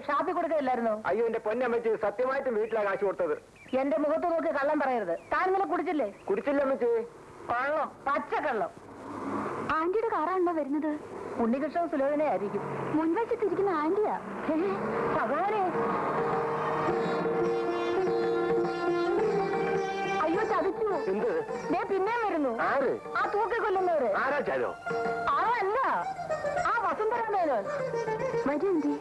ഷാപ്പി കൊടുക്കില്ലായിരുന്നോ? അയ്യോ, എന്റെ പൊന്നമ്മച്ചി, സത്യമായിട്ടും വീട്ടിലാണ് കാശ് കൊടുത്തത്. എന്റെ മുഖത്ത് നോക്കി കള്ളം പറയരുത്. താൻ ഇന്നലെ കുടിച്ചില്ലേ? കുടിച്ചില്ല അമ്മച്ചി. കള്ളം, പച്ചക്കള്ളം. ആന്റിയുടെ കാറാണല്ലോ വരുന്നത്. ഉണ്ണികൃഷ്ണൻ സുലോചനെ ആയിരിക്കും. മുൻവശത്തിരിക്കുന്ന ആന്റിയാ. ഭഗവാനെ, അയ്യോ ചതിച്ചു. എന്ത്? പിന്നെ വരുന്നു. ആര്? ആ തൂക്കിക്കൊല്ലുന്നവര്. ആരാച്ചാലോ? അല്ല, ആ വസുന്ധരാമേനോൻ. വരൂ ആന്റി.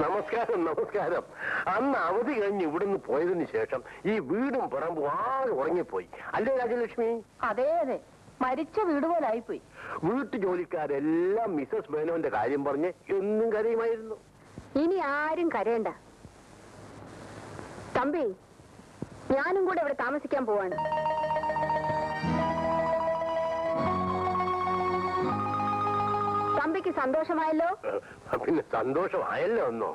നമസ്കാരം, നമസ്കാരം. അന്ന് അവധി കഴിഞ്ഞ് ഇവിടുന്ന് പോയതിനു ശേഷം ഈ വീടും പറമ്പും ആകെ ഉറങ്ങിപ്പോയി. അല്ലേ രാജലക്ഷ്മി? അതെ അതെ, മരിച്ച വീട് പോലായിപ്പോയി. വീട്ടു ജോലിക്കാരെല്ലാം മിസസ് മേനോന്റെ കാര്യം പറഞ്ഞ് എന്നും കരയുമായിരുന്നു. ഇനി ആരും കരയണ്ട തമ്പി, ഞാനും കൂടെ ഇവിടെ താമസിക്കാൻ പോവാണ്. തമ്പിക്ക് സന്തോഷമായല്ലോ? പിന്നെ സന്തോഷമായല്ലോ ഒന്നോ.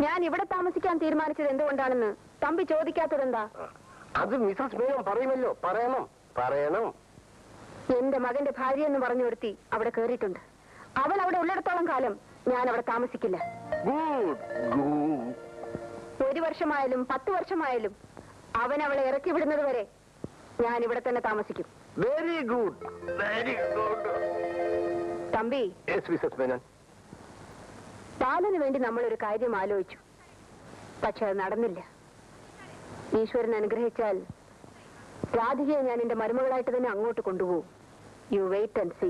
ഞാൻ ഇവിടെ താമസിക്കാൻ തീരുമാനിച്ചത് എന്തുകൊണ്ടാണെന്ന് തമ്പി ചോദിക്കാത്തതെന്താ? അത് മിസസ് മേനോൻ പറയുമല്ലോ. പറയണം. എന്റെ മകന്റെ ഭാര്യ എന്ന് പറഞ്ഞു ഒരുത്തി അവിടെ കേറിയിട്ടുണ്ട്. അവൾ അവിടെ ഉള്ളിടത്തോളം കാലം ഞാൻ അവിടെ താമസിക്കില്ല. ഒരു വർഷമായാലും 10 വർഷമായാലും അവൻ അവളെ ഇറക്കി വിടുന്നത് വരെ ഞാൻ ഇവിടെ തന്നെ താമസിക്കും. Very good, very good. Thampi, Mrs Menon, ബാലന് വേണ്ടി നമ്മളൊരു കാര്യം ആലോചിച്ചു. പക്ഷെ അത് നടന്നില്ല. ഈശ്വരൻ അനുഗ്രഹിച്ചാൽ രാധികയെ ഞാൻ എന്റെ മരുമകളായിട്ട് തന്നെ അങ്ങോട്ട് കൊണ്ടുപോകും. You wait and see.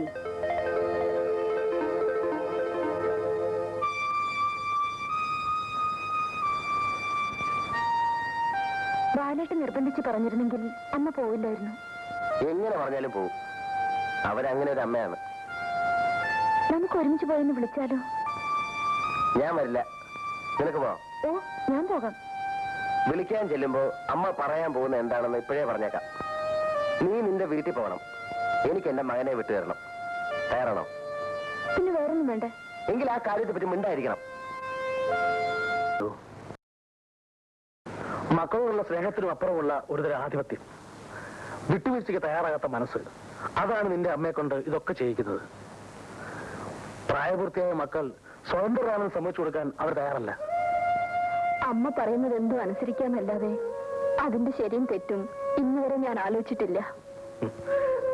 ബാലേട്ട് നിർബന്ധിച്ച് പറഞ്ഞിരുന്നെങ്കിൽ അമ്മ പോവില്ലായിരുന്നു. എങ്ങനെ പറഞ്ഞാലും പോവും. അവരങ്ങനെ ഒരു അമ്മയാണ്. നമുക്ക് ഒരുമിച്ച് പോയെന്ന് വിളിച്ചാലോ? ഞാൻ വരില്ല. നിനക്ക് പോവാം. ഓ, ഞാൻ പോകാം. വിളിക്കാൻ ചെല്ലുമ്പോ അമ്മ പറയാൻ പോകുന്ന എന്താണെന്ന് ഇപ്പോഴേ പറഞ്ഞേക്കാം. നീ നിന്റെ വീട്ടിൽ പോകണം. എനിക്ക് എന്റെ മകനെ വിട്ടു തരണം. തയ്യാറാണോ? പിന്നെ വേറൊന്നും വേണ്ടേ? എങ്കിൽ ആ കാര്യത്തെ പറ്റി മിണ്ടായിരിക്കണം. മക്കളോടുള്ള സ്നേഹത്തിനും അപ്പുറമുള്ള ഒരുതരം ആധിപത്യം, വിട്ടുവീഴ്ചയ്ക്ക് തയ്യാറാകാത്ത മനസ്സ്, അതാണ് നിന്റെ അമ്മയെ കൊണ്ട് ഇതൊക്കെ ചെയ്യിക്കുന്നത്. പ്രായപൂർത്തിയായ മക്കൾ സ്വതന്ത്രരാണെന്ന് സമ്മതിച്ചു കൊടുക്കാൻ അവർ തയ്യാറല്ല. അമ്മ പറയുന്നത് എന്തും അനുസരിക്കാന്നല്ലാതെ അതിന്റെ ശരിയും തെറ്റും ഇന്നുവരെ ഞാൻ ആലോചിച്ചിട്ടില്ല.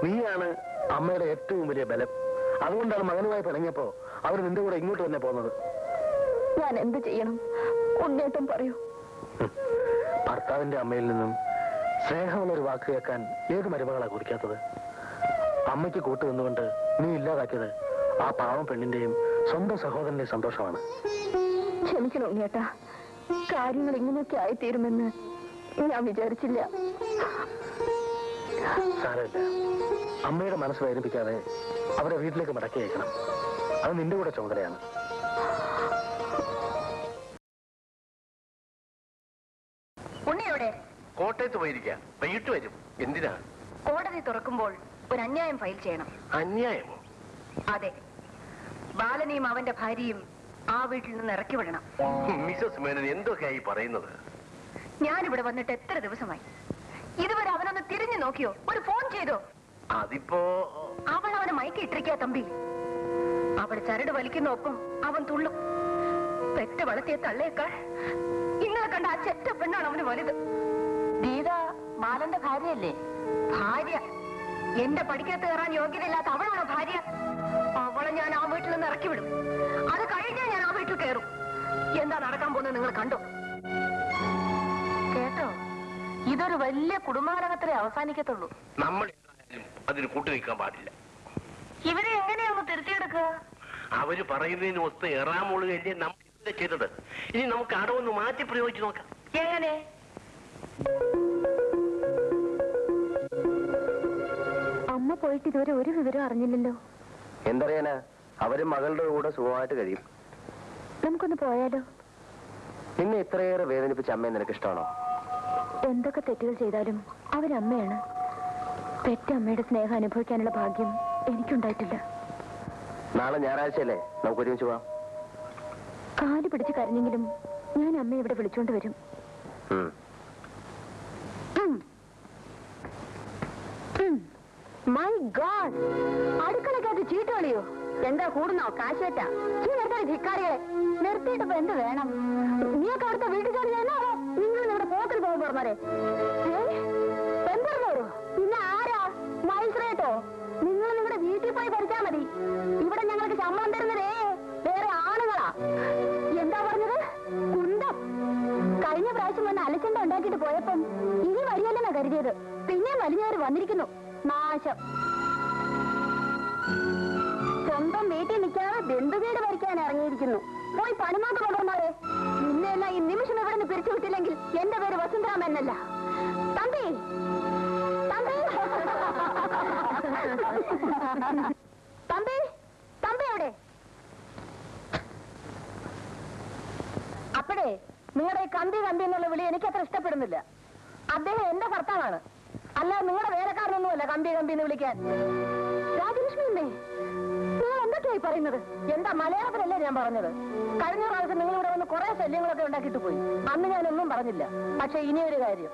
നീയാണ് അമ്മയുടെ ഏറ്റവും വലിയ ബലം. അതുകൊണ്ടാണ് മകനുമായി പിണങ്ങിയപ്പോ അവർ നിന്റെ കൂടെ ഇങ്ങോട്ട് തന്നെ പോകുന്നത്. ഞാൻ എന്ത് ചെയ്യണം? ഉണ്ണേട്ടം പറയൂ. ഭർത്താവിന്റെ അമ്മയിൽ നിന്നും സ്നേഹമുള്ളൊരു വാക്ക് കേൾക്കാൻ ഏത് മരുമകളാ കുറിക്കാത്തത്? അമ്മയ്ക്ക് കൂട്ടു നിന്നുകൊണ്ട് നീ ഇല്ലാതാക്കിയത് ആ പാവം പെണ്ണിന്റെയും സ്വന്തം സഹോദരന്റെയും സന്തോഷമാണ്. ക്ഷമിക്കണം ഉണ്ണേട്ടാ, കാര്യങ്ങൾ ഇങ്ങനെയൊക്കെ ആയിത്തീരുമെന്ന് ഞാൻ വിചാരിച്ചില്ല. സാരമില്ല, അമ്മയുടെ മനസ്സ് വേദനിപ്പിക്കാതെ അവരെ വീട്ടിലേക്ക് മടക്കി അയക്കണം. അത് നിന്റെ കൂടെ ചുമതലയാണ്. ഉണ്ണിയോടെ കോട്ടയത്ത് പോയിരിക്കുക. വൈകിട്ട് വരും. എന്തിനാ? കോടതി തുറക്കുമ്പോൾ ഒരു അന്യായം ഫയൽ ചെയ്യണം. അന്യായമോ? അതെ, ബാലനെയും അവന്റെ ഭാര്യയും ആ വീട്ടിൽ നിന്ന് ഇറക്കി വിടണം. മിസസ് മേനൻ എന്തൊക്കെയായി പറയുന്നത്? ഞാനിവിടെ വന്നിട്ട് എത്ര ദിവസമായി? ഇതുവരെ അവനൊന്ന് തിരിഞ്ഞു നോക്കിയോ? ഒരു ഫോൺ ചെയ്തോ? അതിപ്പോ അവൾ അവനെ മയക്കി ഇട്ടിരിക്കാ തമ്പി. അവിടെ ചരട് വലിക്കുന്ന ഒപ്പം അവൻ തുള്ളും. പെറ്റ് വളർത്തിയ തള്ളയേക്കാൾ ഇന്നലെ കണ്ട ആ ചെറ്റ പെണ്ണാണ് അവന് വലുത്. ഗീത ബാലന്റെ ഭാര്യയല്ലേ? ഭാര്യ. എന്റെ പഠിക്കത്ത് കയറാൻ യോഗ്യതയില്ലാത്ത അവളാണ് ഭാര്യ. അവളെ ഞാൻ ആ വീട്ടിൽ നിന്ന് ഇറക്കി വിടും. അത് കഴിഞ്ഞാൽ ഞാൻ ആ വീട്ടിൽ കയറും. എന്താ നടക്കാൻ പോകുന്നത് നിങ്ങൾ കണ്ടോ? കേട്ടോ? ഇതൊരു വലിയ കുടുംബകലഹത്തിലേ അവസാനിക്കത്തുള്ളൂ. നമ്മൾ അതിന് കൂട്ടുനിൽക്കാൻ പാടില്ല. ഇവരെ എങ്ങനെയാന്ന് തിരുത്തിയെടുക്കുക? അവര് പറയുന്നതിന് ഒത്ത് എറാമുള്ളുകയല്ലേ നമ്മൾ ഇതുവരെ ചെയ്തത്. ഇനി നമുക്ക് അടവൊന്ന് മാറ്റി പ്രയോഗിച്ചു നോക്കാം. എങ്ങനെ? അമ്മ പോയിട്ട് ഇതുവരെ ഒരു വിവരം അറിഞ്ഞില്ലല്ലോ. എന്തറിയാനാ, അവര് മകളുടെ കൂടെ സുഖമായിട്ട് കഴിയും. നമുക്കൊന്ന് പോയാലോ? നിന്നെ ഇത്രയേറെ വേദനിപ്പിച്ച അമ്മയെ നിനക്ക് ഇഷ്ടമാണോ? എന്തൊക്കെ തെറ്റുകൾ ചെയ്താലും അവരമ്മയാണ്. പെറ്റമ്മയുടെ സ്നേഹം അനുഭവിക്കാനുള്ള ഭാഗ്യം എനിക്കുണ്ടായിട്ടില്ല. നാളെ ഞായറാഴ്ചയല്ലേ, നമുക്ക് ഒരുമിച്ച് പോവാം. കാല് പിടിച്ച് കരഞ്ഞെങ്കിലും ഞാൻ അമ്മയെ ഇവിടെ വിളിച്ചോണ്ട് വരും. മൈ ഗോഡ്, അടുക്കളക്കകത്ത് ചീട്ട് കളിയോ? എന്താ കൂടുന്നോ? കാശേറ്റാ നിർത്താ ധിക്കാരികളെ. നിർത്തിയിട്ടിപ്പോ എന്ത് വേണം? നീയൊക്കെ അവിടുത്തെ വീട്ടിൽ ജോലി ചെയ്യുന്നാണോ? നിങ്ങൾ നിങ്ങളുടെ പോക്കിൽ പോകും പറഞ്ഞാലേ എന്തൊരു പിന്നെ ആരാ? മൈസ്രേട്ടോ? നിങ്ങൾ നിങ്ങളുടെ വീട്ടിൽ പോയി ഭരിച്ചാ മതി. ഇവിടെ ഞങ്ങൾക്ക് ശമ്പളം തരുന്നതേ വേറെ ആണുങ്ങളാ. എന്താ പറഞ്ഞത്? കുന്തം. കഴിഞ്ഞ പ്രാവശ്യം വന്ന് അലച്ചണ്ട ഉണ്ടാക്കിയിട്ട് പോയപ്പം ഇനി വരികല്ലെന്നാ കരുതിയത്. പിന്നെ വലിഞ്ഞവര് വന്നിരിക്കുന്നു. നാശം. സ്വന്തം വീട്ടിൽ നിൽക്കാതെ ബന്ധുവീട് ഭരിക്കാൻ ഇറങ്ങിയിരിക്കുന്നു. പോയി പണിമാക്ക് കൊണ്ടുവന്നാരെ. നിന്നെല്ലാം ഈ നിമിഷം ഇവിടെ നിന്ന് പിരിച്ചു വിട്ടില്ലെങ്കിൽ എന്റെ പേര് വസുന്ധരാമ എന്നല്ല. തമ്പി തമ്പി തമ്പി തമ്പി എവിടെ? അപ്പഴേ നിങ്ങളുടെ കമ്പി കമ്പി എന്നുള്ള വിളി എനിക്ക് അത്ര ഇഷ്ടപ്പെടുന്നില്ല. അദ്ദേഹം എന്റെ ഭർത്താവാണ്, അല്ല നിങ്ങളുടെ വേലക്കാരനൊന്നുമല്ല കമ്പി കമ്പി എന്ന് വിളിക്കാൻ. രാജലക്ഷ്മി അമ്മേ, നിങ്ങൾ എന്തൊക്കെയായി പറയുന്നത്? എന്താ മലയാളത്തിലല്ലേ ഞാൻ പറഞ്ഞത്? കഴിഞ്ഞ പ്രാവശ്യം നിങ്ങൾ ഇവിടെ വന്ന് കുറെ ശല്യങ്ങളൊക്കെ ഉണ്ടാക്കിയിട്ട് പോയി. അന്ന് ഞാനൊന്നും പറഞ്ഞില്ല. പക്ഷെ ഇനിയൊരു കാര്യം,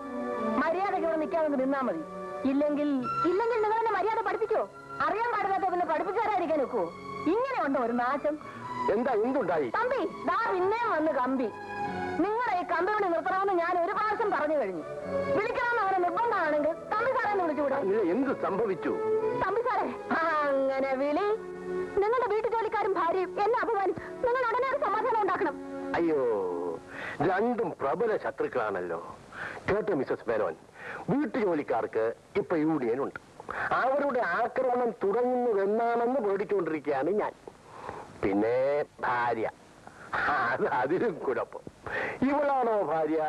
മര്യാദയ്ക്ക് ഇവിടെ നിൽക്കാമെന്ന് നിന്നാ മതി. ഇല്ലെങ്കിൽ നിങ്ങൾ എന്നെ മര്യാദ പഠിപ്പിച്ചോ? അറിയാൻ പാടില്ലാത്ത പിന്നെ പഠിപ്പിച്ചാരായിരിക്കാൻ നോക്കുവോ? ഇങ്ങനെ ഉണ്ടോ ഒരു നാശം? എന്താ എന്തുണ്ടായി? കമ്പി ദാ പിന്നെയും വന്ന് കമ്പി. നിങ്ങളെ ഈ കമ്പി വിളി നിർത്തണമെന്ന് ഞാൻ ഒരു പ്രാവശ്യം പറഞ്ഞു കഴിഞ്ഞു. വിളിക്കണമെന്ന് അവരെ നിർബന്ധമാണെങ്കിൽ തമ്പി സാറേ എന്ന് വിളിച്ചുകൂടെ? എന്ത് സംഭവിച്ചു? തമ്പി സാറേ അങ്ങനെ വിളി. നിങ്ങളുടെ വീട്ടു ജോലിക്കാരും ഭാര്യയും എന്നെ അപമാനിച്ചു. നിങ്ങൾ ഉടനെ ഒരു സമാധാനം ഉണ്ടാക്കണം. അയ്യോ, രണ്ടും പ്രബല ശത്രുക്കളാണല്ലോ. കേട്ടോ മിസസ് മേനോൻ, വീട്ടു ജോലിക്കാർക്ക് ഇപ്പൊ യൂണിയൻ ഉണ്ട്. അവരുടെ ആക്രമണം തുടങ്ങുന്നതെന്നാണെന്ന് പേടിച്ചുകൊണ്ടിരിക്കുകയാണ് ഞാൻ. പിന്നെ ഭാര്യ, അതിലും കുഴപ്പം. ഇവളാണോ ഭാര്യ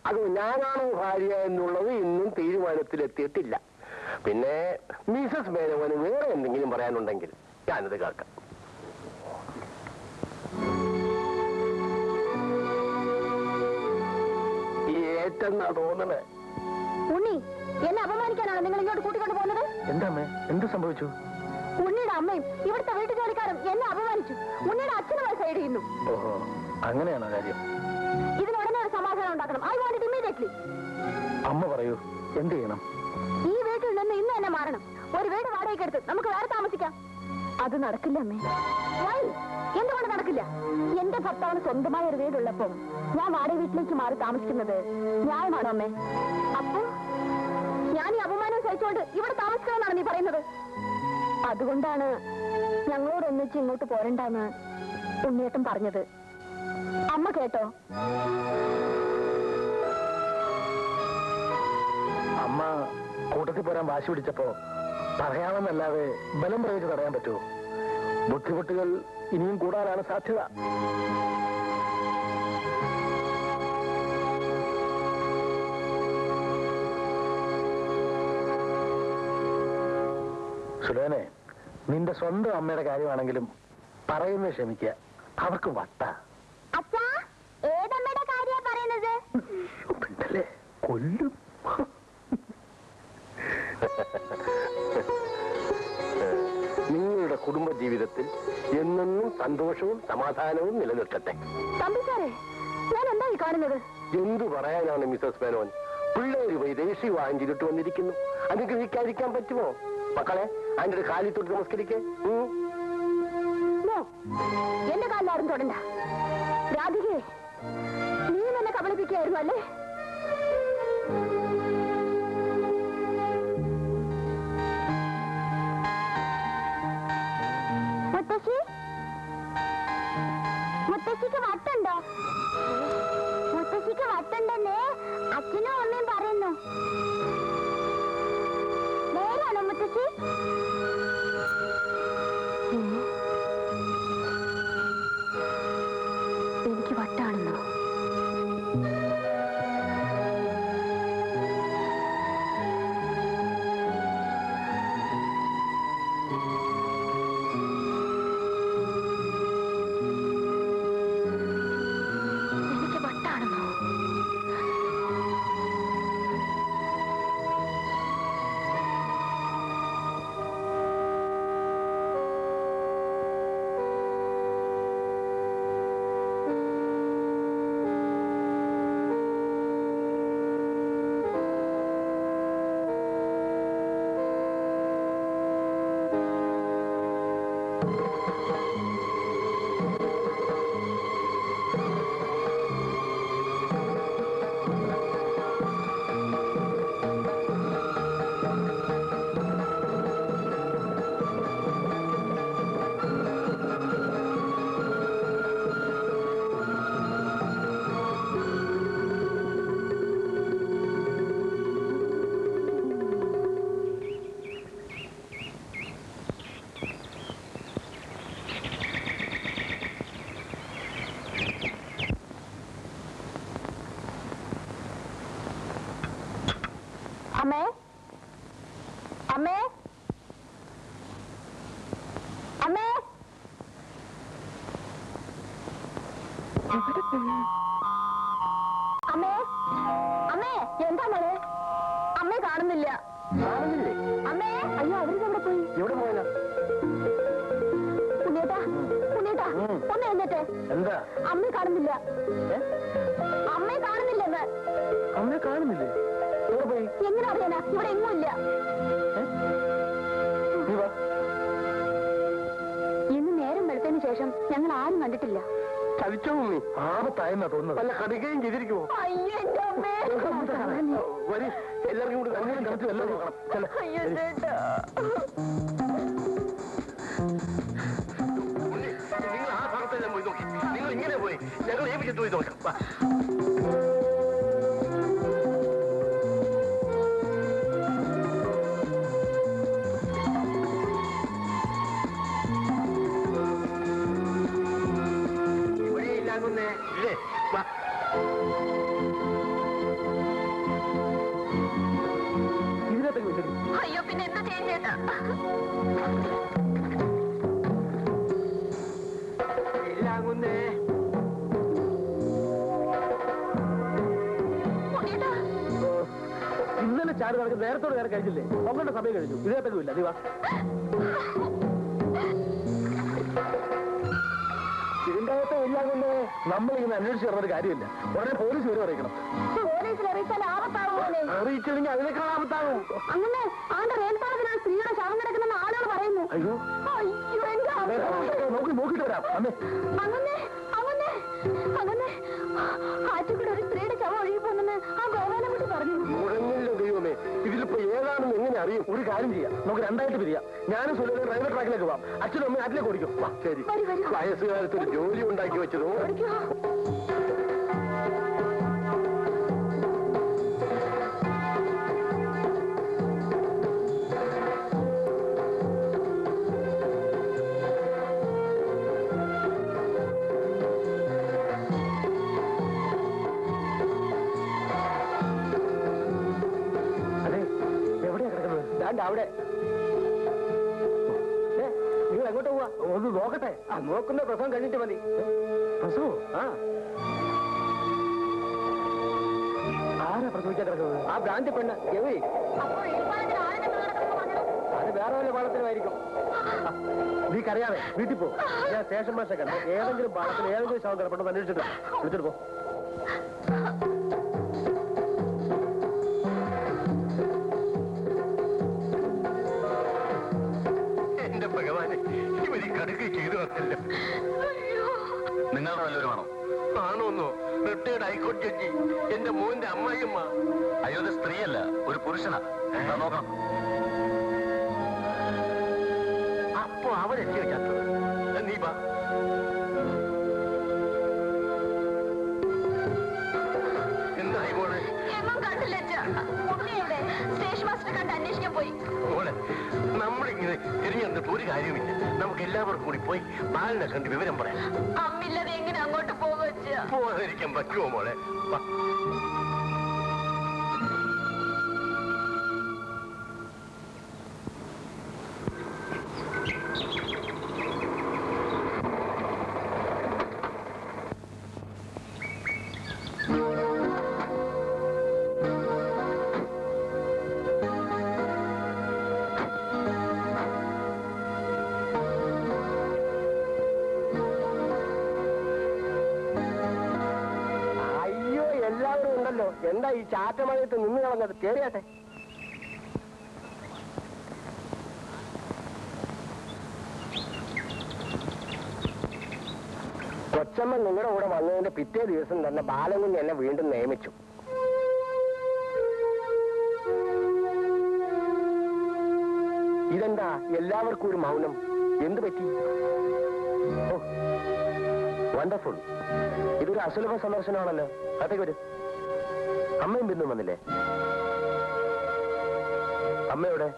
അതോ ഞാനാണോ ഭാര്യ എന്നുള്ളത് ഇന്നും തീരുമാനത്തിലെത്തിയിട്ടില്ല. പിന്നെ മിസസ് മേനോന് വേറെ എന്തെങ്കിലും പറയാനുണ്ടെങ്കിൽ ഞാനത് കേൾക്കാം. ഏറ്റെന്നാ തോന്നണേ. ഉണ്ണി, എന്നെ അപമാനിക്കാനാണ് നിങ്ങൾ ഇങ്ങോട്ട് കൂട്ടിക്കൊണ്ട് പോകുന്നത്? എന്താ എന്ത് സംഭവിച്ചു? ഉണ്ണിയുടെ അമ്മയും ഇവിടുത്തെ വീട്ടു ജോലിക്കാരും എന്നെ അപമാനിച്ചു. ഉണ്ണിയുടെ അച്ഛനുമായി സൈഡ് ചെയ്യുന്നു. ഓഹോ, അങ്ങനെയാണോ കാര്യം? ഇതിനുടനെ ഒരു സമാധാനം ഉണ്ടാക്കണം. I want it immediately. അമ്മ പറയൂ, എന്ത് ചെയ്യണം? ഈ വീട്ടിൽ നിന്ന് ഇന്ന് തന്നെ മാറണം. ഒരു വീട് വാടകയ്ക്ക് എടുത്ത് നമുക്ക് വേറെ താമസിക്കാം. അത് നടക്കില്ല അമ്മേ. എന്തുകൊണ്ട് നടക്കില്ല? എന്റെ ഭർത്താവിന് സ്വന്തമായ ഒരു വീടുള്ളപ്പം ഞാൻ വാടക വീട്ടിലേക്ക് മാറി താമസിക്കുന്നത് ന്യായമാണോ അമ്മേ? അപ്പൊ ഞാൻ ഈ അപമാനം സഹിച്ചുകൊണ്ട് ഇവിടെ താമസിക്കണമെന്നാണ് നീ പറയുന്നത്? അതുകൊണ്ടാണ് ഞങ്ങളോട് ഒന്നിച്ച് ഇങ്ങോട്ട് പോരണ്ടെന്ന് ഉണ്ണിയേട്ടൻ പറഞ്ഞത്. അമ്മ കേട്ടോ? അമ്മ കൂട്ടത്തിൽ പോരാൻ വാശി പിടിച്ചപ്പോ പറയാമെന്നല്ലാതെ ബലം പ്രയോഗിച്ച് തടയാൻ പറ്റുമോ? ബുദ്ധിമുട്ടുകൾ ഇനിയും കൂടാനാണ് സാധ്യത. സുലോനെ, നിന്റെ സ്വന്തം അമ്മയുടെ കാര്യമാണെങ്കിലും പറയുന്നത് ക്ഷമിക്കുക. അവർക്ക് വട്ട. അച്ഛാ, ഏതമ്മയുടെ കാര്യ പറയുന്നത്? പിന്നല്ലേ കൊല്ലും. നിങ്ങളുടെ കുടുംബജീവിതത്തിൽ എന്നെന്നും സന്തോഷവും സമാധാനവും നിലനിൽക്കട്ടെ. തമ്പി സാറേ, ഞാൻ എന്തായി കാണുന്നത്? എന്തു പറയാനാണ് മിസസ് മേനോൻ? പിള്ളേര് പോയി ദേശീയ വാങ്ങിച്ചിട്ട് വന്നിരിക്കുന്നു. അനുഗ്രഹിക്കാതിരിക്കാൻ പറ്റുമോ? മക്കളെ, അതിന്റെ കാലിൽ തൊട്ട് നമസ്കരിക്കേ. എന്റെ കാലിലാരും തൊടണ്ട. രാധികയെ, നീ എന്നെ കബളിപ്പിക്കുകയായിരുന്നു അല്ലേ? മുത്തശ്ശി, മുത്തശ്ശിക്ക് വട്ടുണ്ടോ? മുത്തശ്ശിക്ക് വട്ടുണ്ടെന്ന് അച്ഛനും അമ്മയും പറയുന്നു. നേരാണോ മുത്തശ്ശി? എനിക്ക് വട്ടാണെന്നോ? അമ്മേ അമ്മേ അമ്മേ അമ്മേ അമ്മേ എന്താ മോളെ അമ്മയെ കാണുന്നില്ല അമ്മേ അയ്യോ അവരിതെവിടെ പോയി എവിടെ പോയതാ ഉണ്ണേട്ടാ ഉണ്ണേട്ടാ ഒന്ന് എന്നിട്ട് എന്താ അമ്മയെ കാണുന്നില്ല അമ്മയെ കാണുന്നില്ലെന്ന് അമ്മയെ കാണുന്നില്ലേ എവിടെ പോയി എങ്ങനെ അറിയാനാ ഇവിടെ എങ്ങും ഇല്ല ഇന്ന് നേരം വെളുത്തതിന് ശേഷം ഞങ്ങൾ ആരും കണ്ടിട്ടില്ല ചതിച്ചോ മമ്മി ആപത്തായെന്നാ തോന്നുന്നത് അല്ല കടിക്കുകയും ചെയ്തിരിക്കുമോ അയ്യോ എന്റെ അമ്മേ വരി എല്ലാവർക്കും കൂടി അങ്ങനെ കളിച്ച് എല്ലാവരും കാണാം അയ്യോ ചേട്ടാ നിങ്ങൾ ആ ഭാഗത്തെല്ലാം പോയി നോക്കി നിങ്ങൾ ഇങ്ങനെ പോയി ഞങ്ങൾ ഏൽപ്പിച്ചിട്ട് പോയി നോക്കാം ഇതിനകത്തേക്ക് വെച്ചിട്ട് അയ്യോ പിന്നെ എന്താ ചെയ്യാൻ ചേട്ടാ ഇല്ലാകുന്നേ ഇന്നലെ ചാടി നടക്ക് നേരത്തോടെ നേരെ കഴിച്ചില്ലേ ഒന്നോട്ട് സമയം കഴിഞ്ഞു ഇതിനകത്തേക്കും ഇല്ല നീ വാ ഇതിന്റെ അകത്ത് ഇല്ലാകുന്നേ നമ്മളിങ്ങനെ അന്വേഷിച്ച് പറഞ്ഞൊരു കാര്യമില്ല ഉടനെ പോലീസ് വരെ അറിയിക്കണം പോലീസിൽ അറിയിച്ചാൽ ആപത്താവുമല്ലേ അറിയിച്ചില്ലെങ്കിൽ അതിനേക്കാൾ ആപത്താകും അങ്ങനെ ആണ്ട് റെയിൽപാളത്തിലാണ് സ്ത്രീയുടെ ശവം കിടക്കുന്നെന്ന് ആളുകൾ പറയുന്നു അയ്യോ അയ്യോ എന്റെ നോക്കിട്ട് വരാം അമ്മേ അങ്ങനെ അങ്ങനെ അങ്ങനെ ആറ്റുകൂടെ ഒരു സ്ത്രീയുടെ ശവം ഒഴുകി പോകുന്നെന്ന് ആ ഗോപാലകുട്ടി പറഞ്ഞു മുഴങ്ങില്ലോ ദൈവമേ ഇതിലിപ്പോ ഏതാണെന്ന് എങ്ങനെ അറിയും ഒരു കാര്യം ചെയ്യാം നമുക്ക് രണ്ടായിട്ട് പിരിയാം ഞാനും സുലഭം റെയിൽവേ ട്രാക്കിലേക്ക് പോവാം അച്ഛനും അമ്മയും അതിലേക്ക് ഓടിക്കും വാ ശരി വയസ്സുകാലത്ത് ഒരു ജോലി ഉണ്ടാക്കി വെച്ചതോ അവിടെ നിങ്ങൾ എങ്ങോട്ട് പോവാ ഒന്ന് നോക്കട്ടെ ആ നോക്കുന്ന പ്രസവം കഴിഞ്ഞിട്ട് മതി പ്രസവോ ആരാ പ്രസവിക്കാൻ കിടക്കുന്നത് ആ ഭ്രാന്തി പെണ്ണ് ഗവി അത് വേറെ വല്ല പാളത്തിനുമായിരിക്കും നീക്കറിയാതെ വീട്ടിൽ പോ ഞാൻ സ്റ്റേഷൻ മാസ്റ്റർ കണ്ടു ഏതെങ്കിലും പാളത്തിൽ ഏതെങ്കിലും ശവം കിടപ്പുണ്ടോ അന്വേഷിച്ചിട്ട് വിളിച്ചിട്ട് പോ നിങ്ങളുടെ വല്ലവരുമാണോ ആണോന്നോ റിട്ടയർഡ് ഹൈക്കോടതി ജഡ്ജി എന്റെ മോന്റെ അമ്മായിയമ്മ അയ്യോ ഇത് സ്ത്രീയല്ല ഒരു പുരുഷനാ എന്താ നോക്കണം അപ്പൊ അവരെത്തി വെക്കാത്തത് നീ വാ എന്തായി മോളെ എങ്ങും കണ്ടില്ല ഉണ്ണിയുടെ സ്റ്റേഷൻ മാസ്റ്റർ കണ്ട് അന്വേഷിക്കാൻ പോയി മോളെ നമ്മളിങ്ങനെ തിരിഞ്ഞിട്ട് ഒരു കാര്യമില്ല നമുക്ക് എല്ലാവർക്കും കൂടി പോയി ബാലിനെ കണ്ട് വിവരം പറയാം അമ്മില്ലാതെ എങ്ങനെ അങ്ങോട്ട് പോകുക പോകാതിരിക്കാൻ പറ്റുമോ മോളെ വാ. എന്താ ഈ ചാറ്റമഴയത്ത് നിന്ന് കളഞ്ഞത് കേറിയാട്ടെ കൊച്ചമ്മ നിങ്ങളുടെ കൂടെ വന്നതിന്റെ പിറ്റേ ദിവസം തന്നെ ബാലകുഞ്ഞ് എന്നെ വീണ്ടും നിയമിച്ചു. ഇതെന്താ എല്ലാവർക്കും ഒരു മൗനം? എന്തു പറ്റി? ഓ വണ്ടർഫുൾ. ഇതൊരു അസുലഭ സന്ദർശനമാണല്ലോ. അതൊക്കെ വരും. അമ്മയും ബിന്ദുവും വന്നില്ലേ? അമ്മയുടെ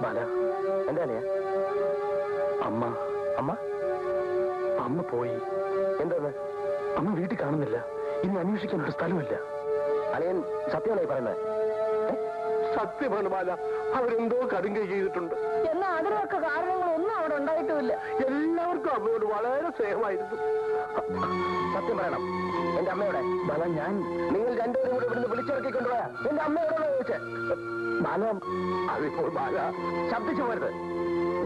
ബാല എന്താ അമ്മ അമ്മ അമ്മ പോയി. എന്താണ്? അമ്മ വീട്ടിൽ കാണുന്നില്ല. ഇനി അന്വേഷിക്കാൻ ഒരു സ്ഥലമില്ല. അളിയൻ സത്യമാണോ പറയുന്നത്? സത്യമാണ് ബാല. അവരെന്തോ കടുങ്കൈ ചെയ്തിട്ടുണ്ട്. എന്നാ അതിനൊക്കെ കാരണങ്ങളൊന്നും അവിടെ ഉണ്ടായിട്ടുമില്ല. എല്ലാവർക്കും അമ്മയോട് വളരെ സ്നേഹമായിരുന്നു. സത്യം പറയണം. എന്റെ അമ്മയോടെ ബാല, ഞാൻ നിങ്ങൾ രണ്ടുപേരും കൂടെ ഇവിടുന്ന് വിളിച്ചിറക്കി കൊണ്ടുപോയാ എന്റെ അമ്മയോടാണോ ചോദിച്ചേ? ബാല, അതിപ്പോൾ ബാല ശബ്ദിച്ചു പോരുത്.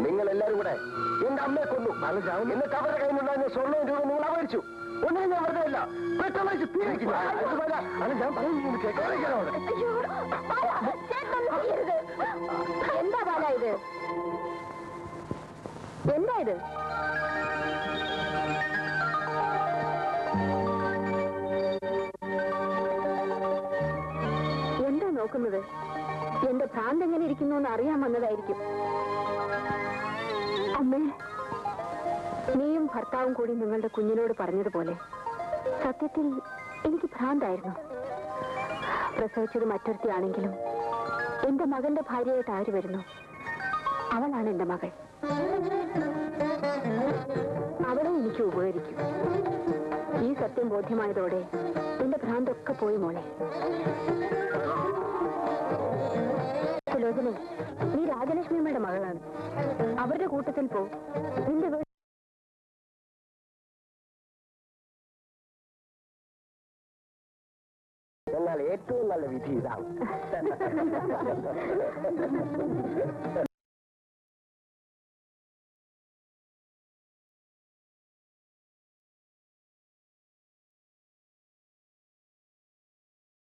നിങ്ങൾ എല്ലാവരും കൂടെ എന്റെ അമ്മയെ കൊന്നു. ബാല, എന്നിട്ട് അവരുടെ കയ്യിൽ നിന്നുണ്ടായിരുന്ന സ്വർണ്ണവും രൂപ നിങ്ങൾ അപഹരിച്ചു. ഒന്നും ഞാൻ വെറുതെ ഇല്ല. പെട്ടെന്ന് ഞാൻ പറയുന്നു കേൾക്കാനോട്. എന്താ ബാല ഇത്? എന്താ ഇത്? എന്താ നോക്കുന്നത്? എന്റെ ഭ്രാന്ത് എങ്ങനെ ഇരിക്കുന്നു എന്ന് അറിയാൻ വന്നതായിരിക്കും. അമ്മേ, നീയും ഭർത്താവും കൂടി നിങ്ങളുടെ കുഞ്ഞിനോട് പറഞ്ഞതുപോലെ സത്യത്തിൽ എനിക്ക് ഭ്രാന്തായിരുന്നു. പ്രസവിച്ചത് മറ്റൊരുത്തിയാണെങ്കിലും എന്റെ മകന്റെ ഭാര്യയായിട്ട് ആര് വരുന്നു? അവളാണ് എന്റെ മകൾ. അവളെ എനിക്ക് ഉപകരിക്കും. ഈ സത്യം ബോധ്യമായതോടെ എന്റെ ഭ്രാന്തൊക്കെ പോയി മോളെ. സുലോചനെ, നീ രാജലക്ഷ്മിയമ്മയുടെ മകളാണ്. അവരുടെ കൂട്ടത്തിൽ പോ. നിന്റെ എന്നാൽ ഏറ്റവും നല്ല വിധി ഇതാണ്.